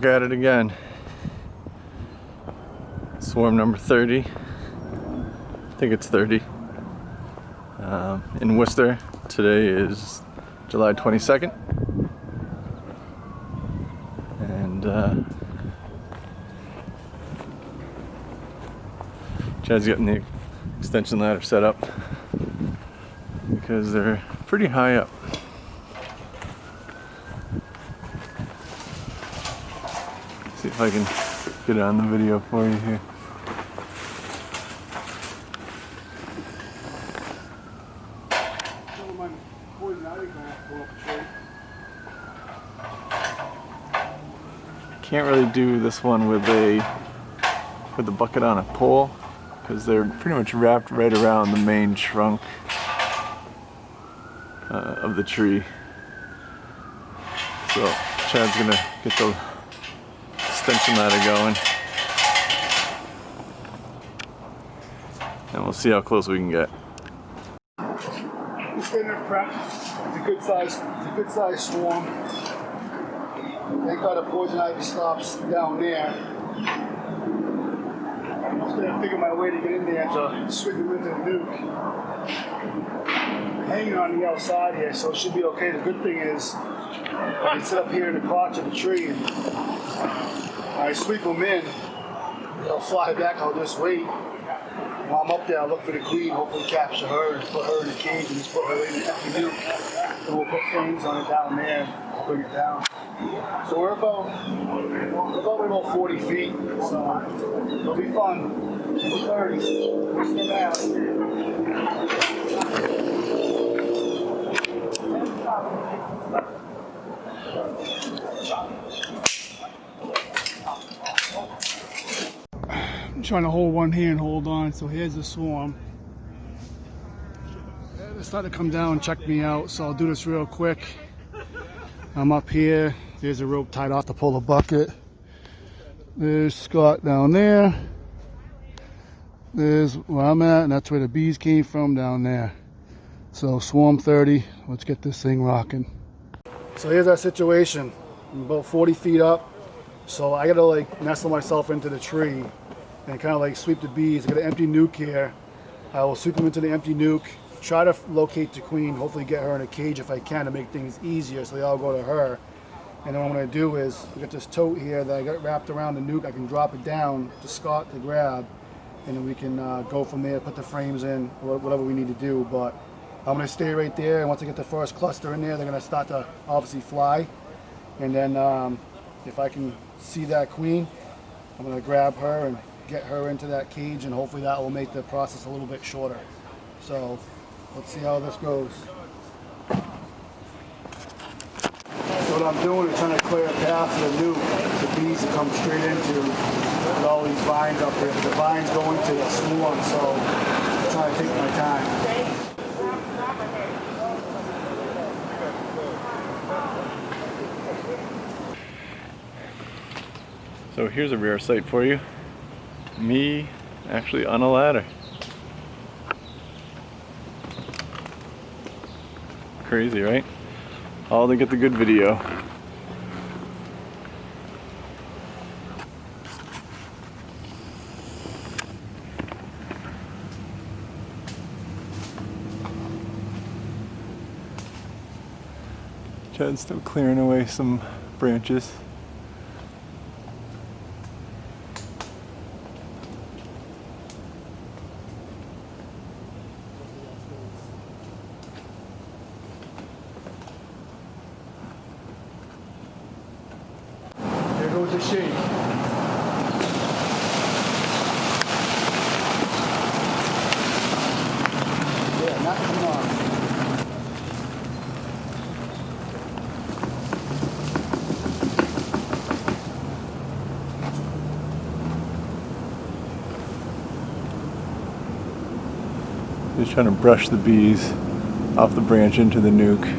back at it again. Swarm number 30. I think it's 30. In Worcester. Today is July 22nd. And Chad's getting the extension ladder set up because they're pretty high up. See if I can get it on the video for you here. Can't really do this one with the bucket on a pole because they're pretty much wrapped right around the main trunk of the tree. So Chad's gonna get the extension ladder going, and we'll see how close we can get. Just getting it prepped. It's a good size swarm. Thank God the poison ivy stops down there. I'm just gonna figure my way to get in there to swing them into the nuke. I'm hanging on the outside here, so it should be okay. The good thing is I can sit up here in the crotch of the tree and I sweep them in. They'll fly back. I'll just wait. While I'm up there, I'll look for the queen, hopefully capture her and put her in the cage and just put her in the empty nuke. And we'll put frames on it down there and bring it down. So we're about 40 feet, so it'll be fun. 30. I'm trying to hold one hand, hold on. So here's the swarm. They're starting to come down and check me out, so I'll do this real quick. I'm up here. There's a rope tied off to pull the bucket. There's Scott down there. There's where I'm at, and that's where the bees came from down there. So swarm 30, let's get this thing rocking. So here's our situation. I'm about 40 feet up. So I gotta like nestle myself into the tree and kind of like sweep the bees. I got an empty nuke here. I will sweep them into the empty nuke. Try to locate the queen, hopefully get her in a cage if I can to make things easier so they all go to her. And then what I'm going to do is, we got this tote here that I got wrapped around the nuke. I can drop it down to Scott to grab, and then we can go from there, put the frames in, whatever we need to do. But I'm going to stay right there, and once I get the first cluster in there, they're going to start to obviously fly. And then if I can see that queen, I'm going to grab her and get her into that cage, and hopefully that will make the process a little bit shorter. So let's see how this goes. So what I'm doing is trying to clear a path to the nuke, the bees to come straight into with all these vines up there. But the vines go into the swarm, so I'm trying to take my time. So here's a rare sight for you. Me actually on a ladder. Crazy, right? All to get the good video. Chad's still clearing away some branches. There goes the shade. Yeah, not come on. Just trying to brush the bees off the branch into the nuke.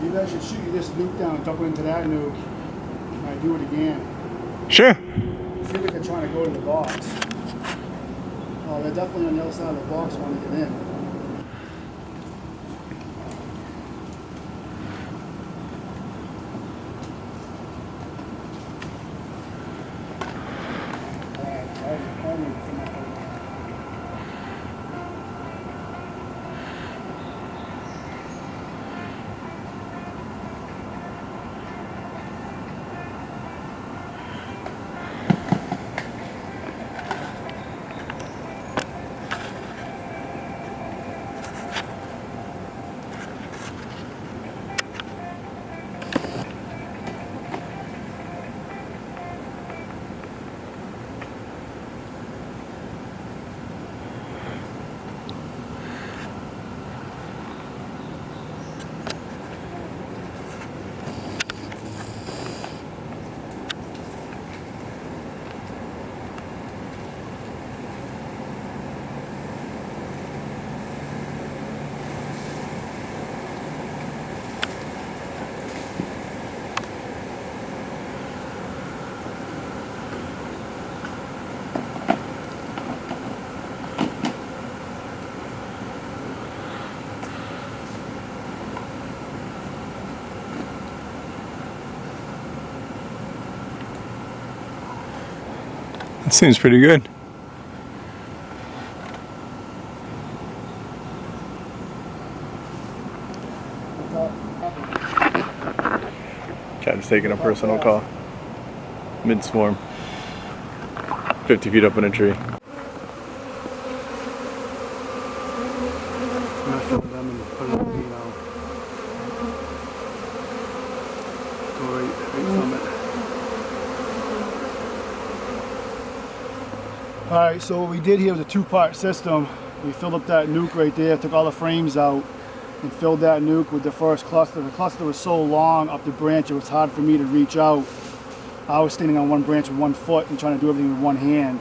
Maybe I should shoot you this nuke down and dump it into that nuke. And I do it again. Sure. See if they're trying to go to the box. Oh, they're definitely on the other side of the box wanting to get in. That seems pretty good. Cat's taking a personal call. Mid-swarm. 50 feet up in a tree. I'm gonna fill them and put them in, go right from it. Alright, so what we did here was a two-part system. We filled up that nuke right there, took all the frames out, and filled that nuke with the first cluster. The cluster was so long up the branch it was hard for me to reach out. I was standing on one branch with 1 foot and trying to do everything with one hand.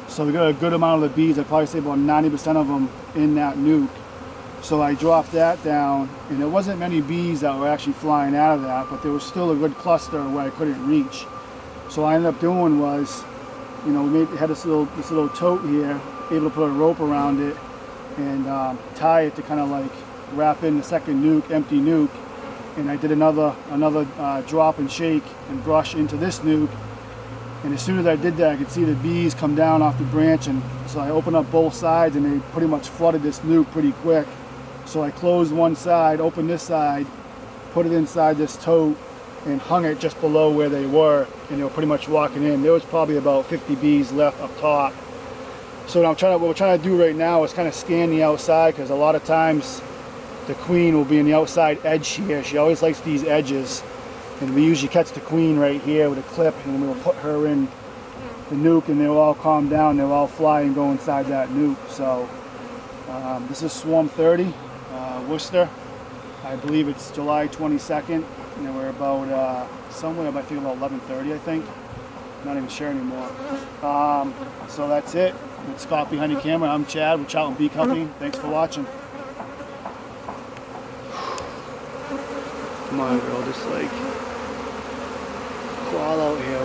So we got a good amount of the bees, I'd probably say about 90% of them in that nuke. So I dropped that down, and there wasn't many bees that were actually flying out of that, but there was still a good cluster where I couldn't reach. So what I ended up doing was, you know, we had this little tote here, able to put a rope around it and tie it to kind of like wrap in the second nuke, empty nuke. And I did another drop and shake and brush into this nuke. And as soon as I did that, I could see the bees come down off the branch, and so I opened up both sides and they pretty much flooded this nuke pretty quick. So I closed one side, opened this side, put it inside this tote, and hung it just below where they were, and they were pretty much walking in. There was probably about 50 bees left up top. So what we're trying to do right now is kind of scan the outside, because a lot of times the queen will be in the outside edge here. She always likes these edges, and we usually catch the queen right here with a clip, and we'll put her in the nuke, and they'll all calm down. They'll all fly and go inside that nuke. So this is Swarm 30, Worcester. I believe it's July 22nd. And we're about somewhere, I think about 11:30, I think. Not even sure anymore. So that's it. It's Scott behind the camera. I'm Chad with Charlton Bee Company. Thanks for watching. Come on, girl, just like crawl out here.